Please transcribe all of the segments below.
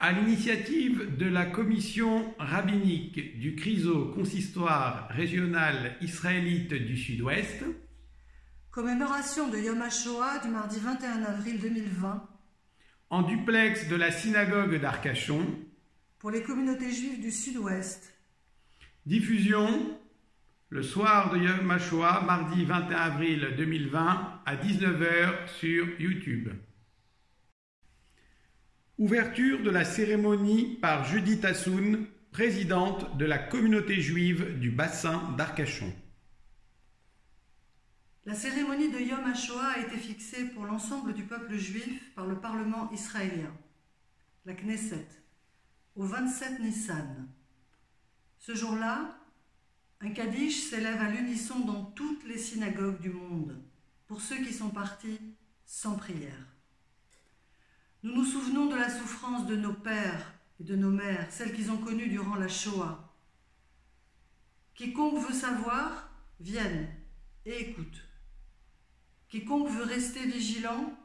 À l'initiative de la commission rabbinique du CRISO consistoire régional israélite du Sud-Ouest, commémoration de Yom HaShoah du mardi 21 avril 2020, en duplex de la synagogue d'Arcachon, pour les communautés juives du Sud-Ouest, diffusion le soir de Yom HaShoah, mardi 21 avril 2020 à 19 h sur YouTube. Ouverture de la cérémonie par Judith Hassoun, présidente de la communauté juive du bassin d'Arcachon. La cérémonie de Yom HaShoah a été fixée pour l'ensemble du peuple juif par le Parlement israélien, la Knesset, au 27 Nissan. Ce jour-là, un Kaddish s'élève à l'unisson dans toutes les synagogues du monde, pour ceux qui sont partis sans prière. Nous nous souvenons de la souffrance de nos pères et de nos mères, celles qu'ils ont connues durant la Shoah. Quiconque veut savoir, vienne et écoute. Quiconque veut rester vigilant,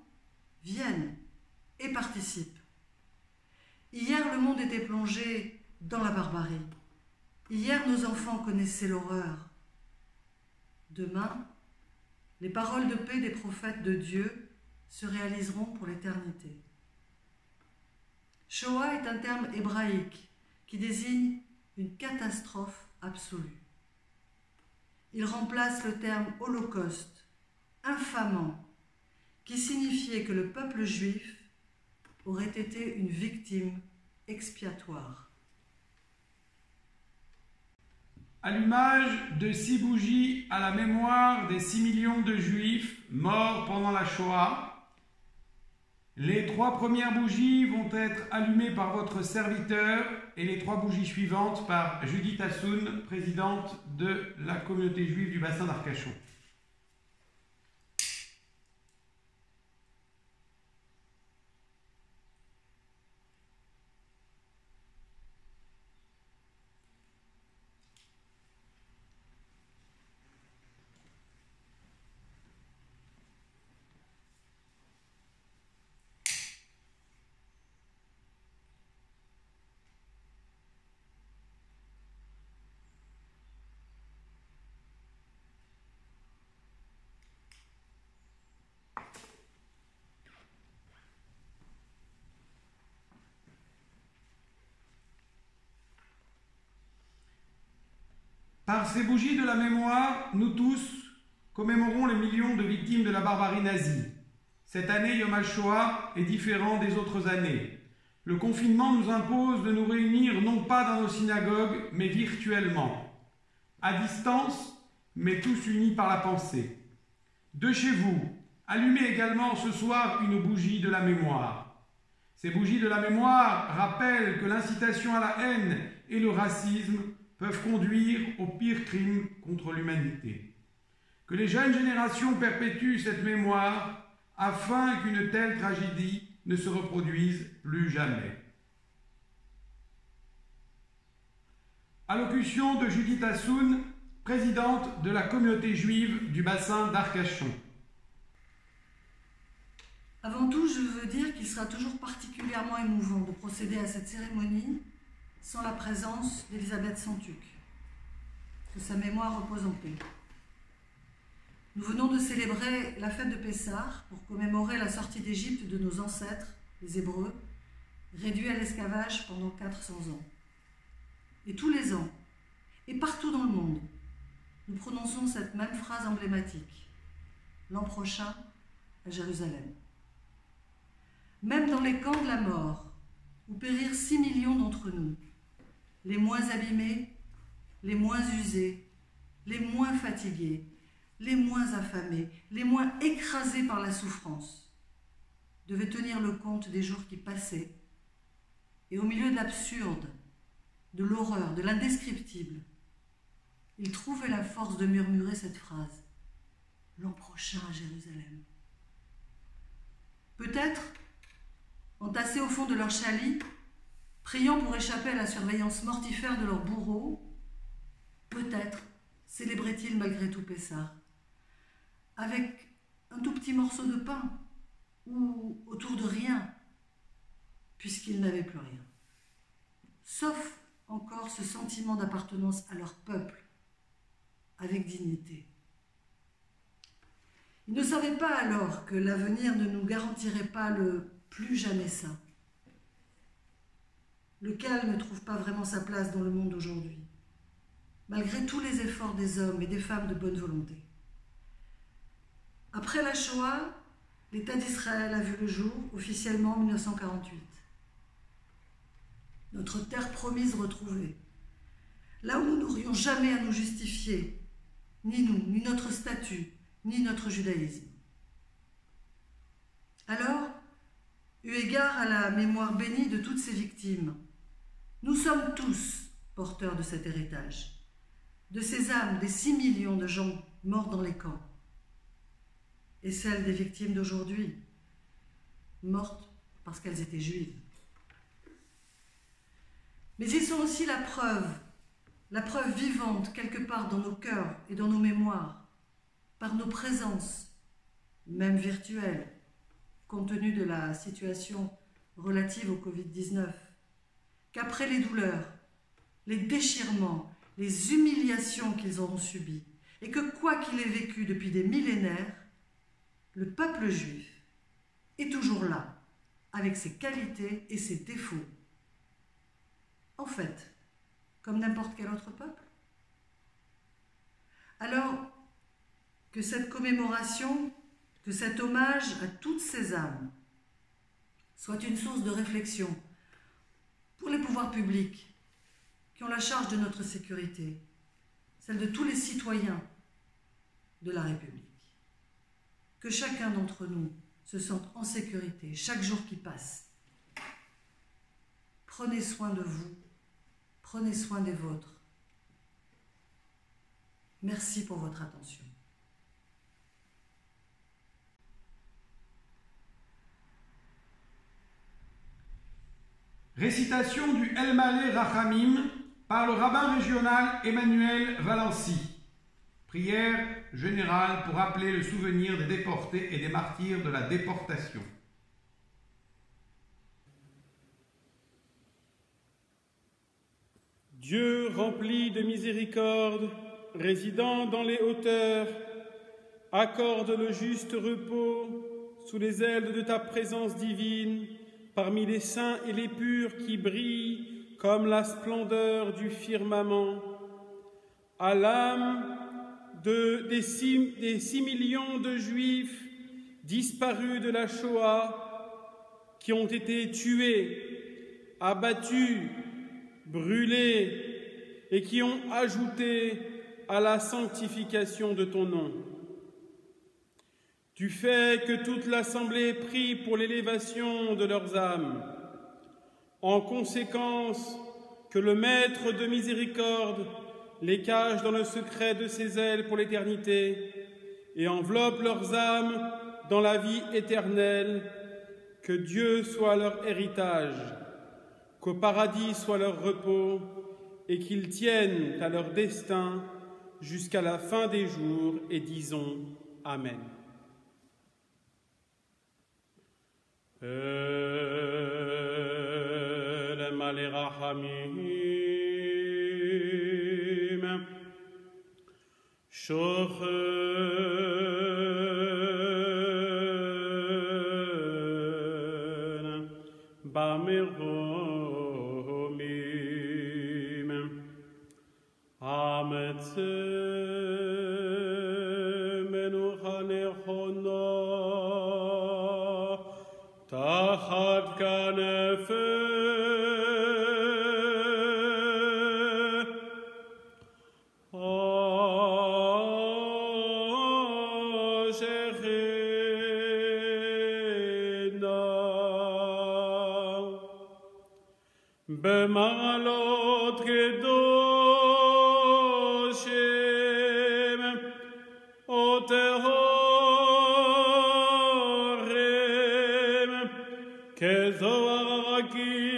vienne et participe. Hier, le monde était plongé dans la barbarie. Hier, nos enfants connaissaient l'horreur. Demain, les paroles de paix des prophètes de Dieu se réaliseront pour l'éternité. Shoah est un terme hébraïque qui désigne une catastrophe absolue. Il remplace le terme holocauste, infamant, qui signifiait que le peuple juif aurait été une victime expiatoire. Allumage de 6 bougies à la mémoire des 6 millions de juifs morts pendant la Shoah. Les 3 premières bougies vont être allumées par votre serviteur et les 3 bougies suivantes par Judith Hassoun, présidente de la communauté juive du bassin d'Arcachon. Par ces bougies de la mémoire, nous tous commémorons les millions de victimes de la barbarie nazie. Cette année, Yom HaShoah est différent des autres années. Le confinement nous impose de nous réunir non pas dans nos synagogues, mais virtuellement. À distance, mais tous unis par la pensée. De chez vous, allumez également ce soir une bougie de la mémoire. Ces bougies de la mémoire rappellent que l'incitation à la haine et le racisme peuvent conduire aux pires crimes contre l'humanité. Que les jeunes générations perpétuent cette mémoire afin qu'une telle tragédie ne se reproduise plus jamais. Allocution de Judith Hassoun, présidente de la communauté juive du bassin d'Arcachon. Avant tout, je veux dire qu'il sera toujours particulièrement émouvant de procéder à cette cérémonie sans la présence d'Elisabeth Santuc. Que sa mémoire repose en paix. Nous venons de célébrer la fête de Pessah pour commémorer la sortie d'Égypte de nos ancêtres, les Hébreux, réduits à l'esclavage pendant 400 ans. Et tous les ans, et partout dans le monde, nous prononçons cette même phrase emblématique. L'an prochain, à Jérusalem. Même dans les camps de la mort, où périrent 6 millions d'entre nous, les moins abîmés, les moins usés, les moins fatigués, les moins affamés, les moins écrasés par la souffrance, devaient tenir le compte des jours qui passaient, et au milieu de l'absurde, de l'horreur, de l'indescriptible, ils trouvaient la force de murmurer cette phrase, « L'an prochain à Jérusalem ». Peut-être, entassés au fond de leur chalit, priant pour échapper à la surveillance mortifère de leurs bourreaux, peut-être célébraient-ils malgré tout Pessah, avec un tout petit morceau de pain ou autour de rien, puisqu'ils n'avaient plus rien. ce sentiment d'appartenance à leur peuple avec dignité. Ils ne savaient pas alors que l'avenir ne nous garantirait pas le plus jamais sain, lequel ne trouve pas vraiment sa place dans le monde d'aujourd'hui, malgré tous les efforts des hommes et des femmes de bonne volonté. Après la Shoah, l'État d'Israël a vu le jour, officiellement en 1948. Notre terre promise retrouvée, là où nous n'aurions jamais à nous justifier, ni nous, ni notre statut, ni notre judaïsme. Alors, eu égard à la mémoire bénie de toutes ces victimes, nous sommes tous porteurs de cet héritage, de ces âmes des 6 millions de gens morts dans les camps, et celles des victimes d'aujourd'hui, mortes parce qu'elles étaient juives. Mais ils sont aussi la preuve vivante quelque part dans nos cœurs et dans nos mémoires, par nos présences, même virtuelles, compte tenu de la situation relative au Covid-19, qu'après les douleurs, les déchirements, les humiliations qu'ils auront subies, et que quoi qu'il ait vécu depuis des millénaires, le peuple juif est toujours là, avec ses qualités et ses défauts. En fait, comme n'importe quel autre peuple. Alors que cette commémoration, que cet hommage à toutes ces âmes soit une source de réflexion pour les pouvoirs publics qui ont la charge de notre sécurité, celle de tous les citoyens de la République. Que chacun d'entre nous se sente en sécurité chaque jour qui passe. Prenez soin de vous, prenez soin des vôtres. Merci pour votre attention. Récitation du El Malé Rachamim par le rabbin régional Emmanuel Valency. Prière générale pour rappeler le souvenir des déportés et des martyrs de la déportation. Dieu rempli de miséricorde, résidant dans les hauteurs, accorde le juste repos sous les ailes de ta présence divine, parmi les saints et les purs qui brillent comme la splendeur du firmament. À l'âme des 6 millions de Juifs disparus de la Shoah, qui ont été tués, abattus, brûlés et qui ont ajouté à la sanctification de ton nom. Tu fais que toute l'assemblée prie pour l'élévation de leurs âmes. En conséquence, que le Maître de miséricorde les cache dans le secret de ses ailes pour l'éternité et enveloppe leurs âmes dans la vie éternelle. Que Dieu soit leur héritage, qu'au paradis soit leur repos et qu'ils tiennent à leur destin jusqu'à la fin des jours, et disons Amen. El Malé Rachamim Shochen Bameromim Ametzem Menucha Nechona Tachat Kanefe B'ma'alot kedoshim otehorim kezohar rakia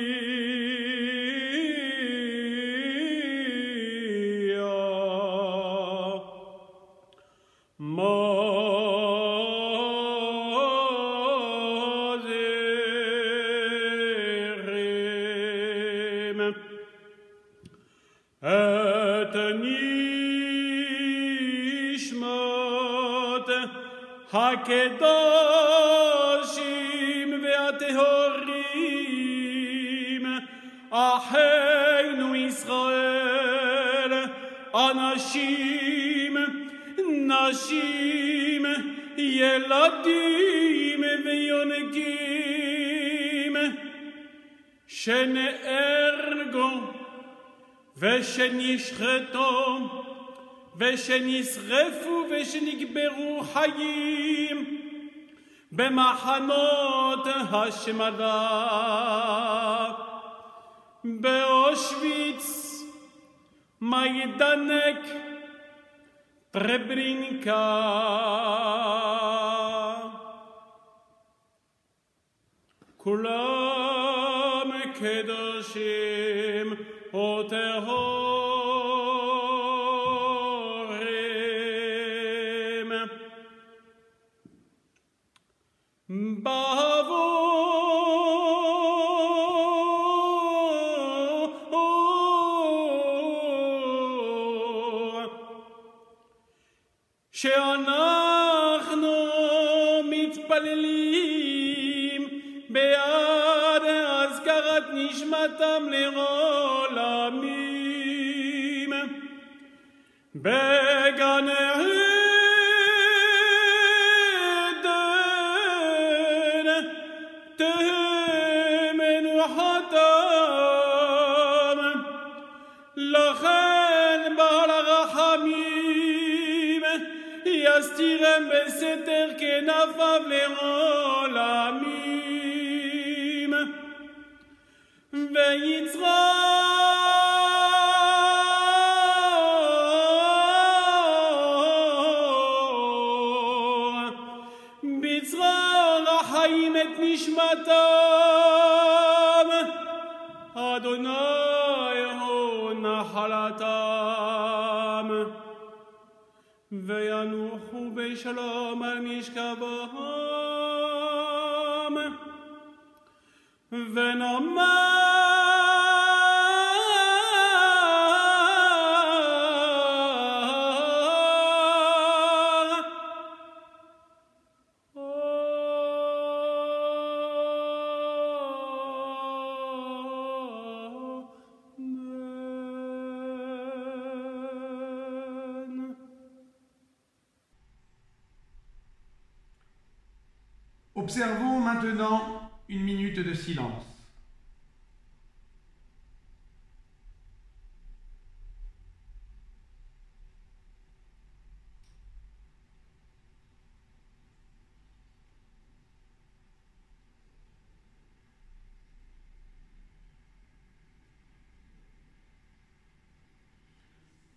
הקדושים והטהורים, אחינו ישראל, אנשים, נשים, ילדים ויונקים, שנהרגו ושנשחטו ושנשרפו ושנקברו חיים במחנות השמדה, באושוויץ, מיידנק, טרברינקה. כולם קדושים וטהורים. שאנחנו מתפללים בעד הזכרת נשמתם לעולמים בגן עדן תהא מנוחתם, לכן בעל הרחמים יסתירם בסתר כנפיו לעולמים, ויצרור בצרור החיים את נשמתם, אדוני הוא נחלתם, וינוחו בשלום על משכבם, ונאמר Observons maintenant une minute de silence.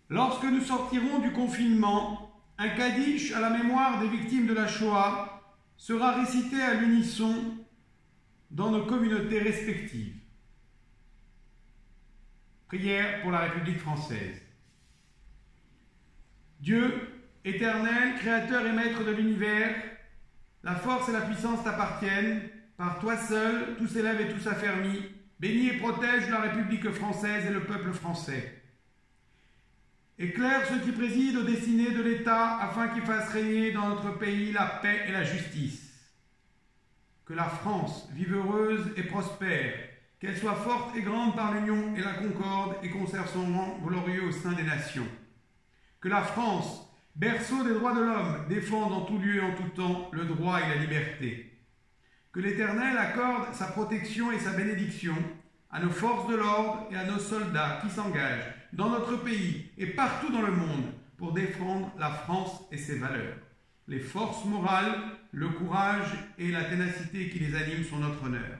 Lorsque nous sortirons du confinement, un Kaddish à la mémoire des victimes de la Shoah sera récité à l'unisson dans nos communautés respectives. Prière pour la République française. Dieu, éternel, créateur et maître de l'univers, la force et la puissance t'appartiennent. Par toi seul, tout s'élève et tout s'affermit. Bénis et protège la République française et le peuple français. Éclaire ceux qui président aux destinées de l'État afin qu'ils fassent régner dans notre pays la paix et la justice. Que la France vive heureuse et prospère, qu'elle soit forte et grande par l'union et la concorde et conserve son rang glorieux au sein des nations. Que la France, berceau des droits de l'homme, défende en tout lieu et en tout temps le droit et la liberté. Que l'Éternel accorde sa protection et sa bénédiction à nos forces de l'ordre et à nos soldats qui s'engagent dans notre pays et partout dans le monde pour défendre la France et ses valeurs. Les forces morales, le courage et la ténacité qui les animent sont notre honneur.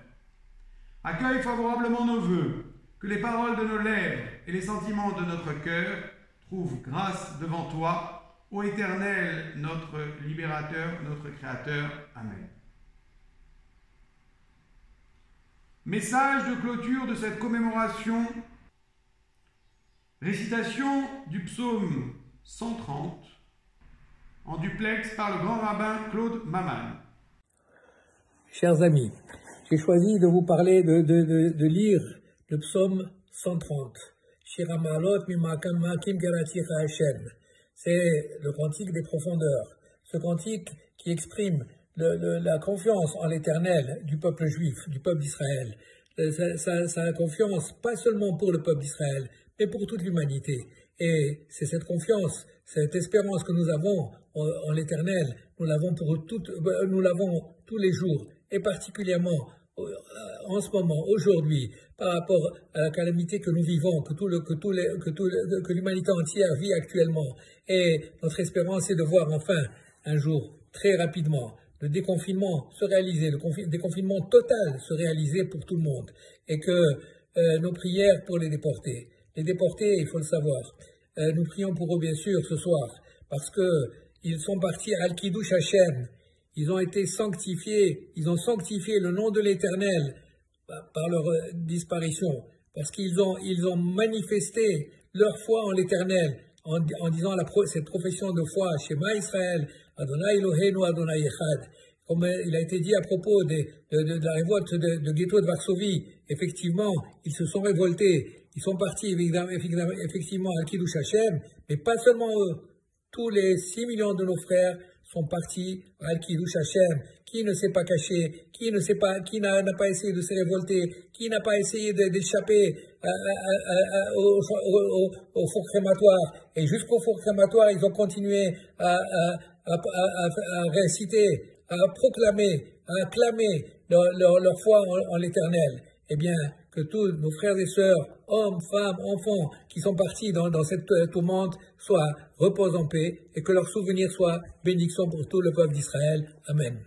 Accueille favorablement nos vœux, que les paroles de nos lèvres et les sentiments de notre cœur trouvent grâce devant toi, ô Éternel, notre libérateur, notre créateur. Amen. Message de clôture de cette commémoration. Récitation du psaume 130 en duplex par le grand rabbin Claude Maman. Chers amis, j'ai choisi de vous parler, de lire le psaume 130. Shir HaMa'alot Mimakam Makim Geratir HaShem. C'est le cantique des profondeurs. ce cantique qui exprime la confiance en l'Éternel du peuple juif, du peuple d'Israël. Sa confiance, pas seulement pour le peuple d'Israël, mais pour toute l'humanité. Et c'est cette confiance, cette espérance que nous avons en l'Éternel, nous l'avons tous les jours, et particulièrement en ce moment, aujourd'hui, par rapport à la calamité que nous vivons, que l'humanité entière vit actuellement. Et notre espérance est de voir enfin, un jour, très rapidement, le déconfinement se réaliser, le déconfinement total se réaliser pour tout le monde. Et que nos prières pour les déportés, il faut le savoir, nous prions pour eux bien sûr ce soir, parce que ils sont partis à Al-Kiddush Hashem, ils ont été sanctifiés, ils ont sanctifié le nom de l'Éternel par leur disparition, parce qu'ils ont manifesté leur foi en l'Éternel, en disant cette profession de foi, Shema Israël, Adonai Eloheinu, Adonai Echad. Comme il a été dit à propos de la révolte de ghetto de Varsovie, effectivement, ils se sont révoltés, ils sont partis effectivement à Kiddush Hashem, mais pas seulement eux. Tous les 6 millions de nos frères sont partis à Al-Kiddush Hashem. Qui ne s'est pas caché, qui n'a pas essayé de se révolter, qui n'a pas essayé d'échapper au four crématoire. Et jusqu'au four crématoire, ils ont continué à réciter, à proclamer, à acclamer leur foi en l'Éternel. Eh bien, que tous nos frères et sœurs, hommes, femmes, enfants, qui sont partis dans cette tourmente, reposent en paix, et que leur souvenir soit bénédiction pour tout le peuple d'Israël. Amen.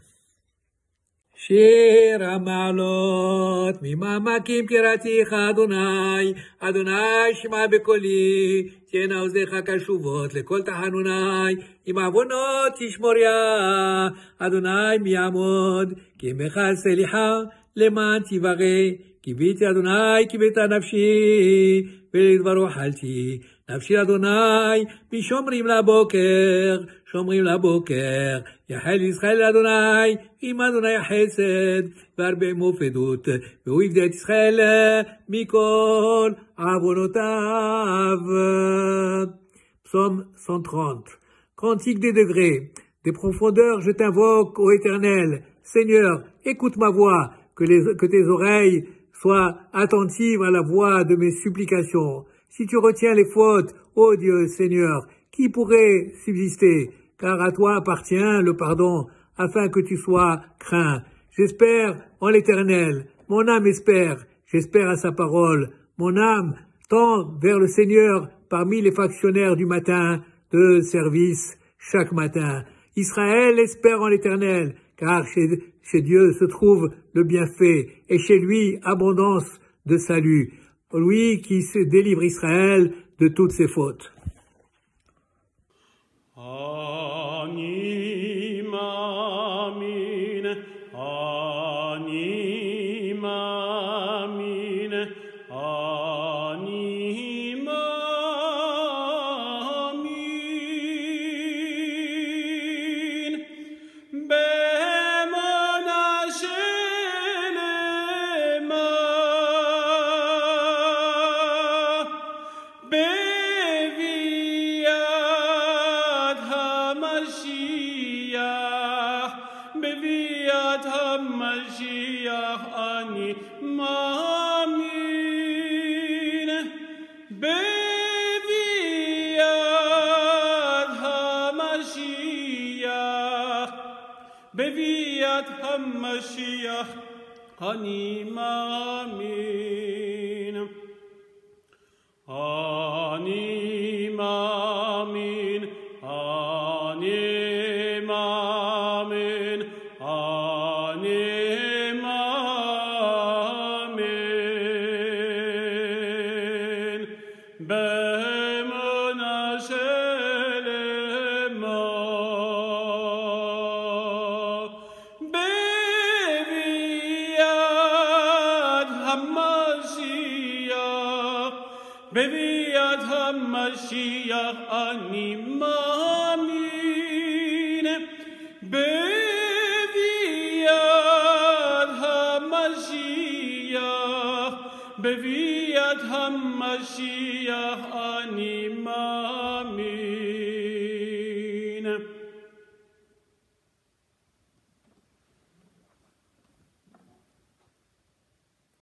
שיר המעלות, ממעמקים קראתיך אדוני, אדוני שמע בקולי, תהיינה אוזניך קשובות לכל תחנוני, עם עוונות תשמוריה, אדוני מי יעמוד, כי עמך סליחה, למען תברא, קיוויתי אדוני, קיווית נפשי, ולדברו חלתי, נפשי אדוני, משומרים לבוקר, שומרים לבוקר, יחל ישראל לאדוני, עם אדוני החסד, והרבה מופדות, והוא יפדה את ישראל מכל עוונותיו. Psaume 130. Cantique des degrés, des profondeurs, je t'invoque, ô Éternel. Seigneur, écoute ma voix, que tes oreilles soient attentives à la voix de mes supplications. Si tu retiens les fautes, ô Dieu, Seigneur, qui pourrait subsister? Car à toi appartient le pardon, afin que tu sois craint. J'espère en l'Éternel, mon âme espère, j'espère à sa parole. Mon âme tend vers le Seigneur parmi les factionnaires du matin de service chaque matin. Israël espère en l'Éternel, car chez Dieu se trouve le bienfait, et chez lui abondance de salut. Lui qui se délivre Israël de toutes ses fautes. אני מאמין, אני מאמין, אני מאמין, אני מאמין, באמונה שלמה. בביאת המשיח אני מאמין, בביאת המשיח, בביאת המשיח אני מאמין.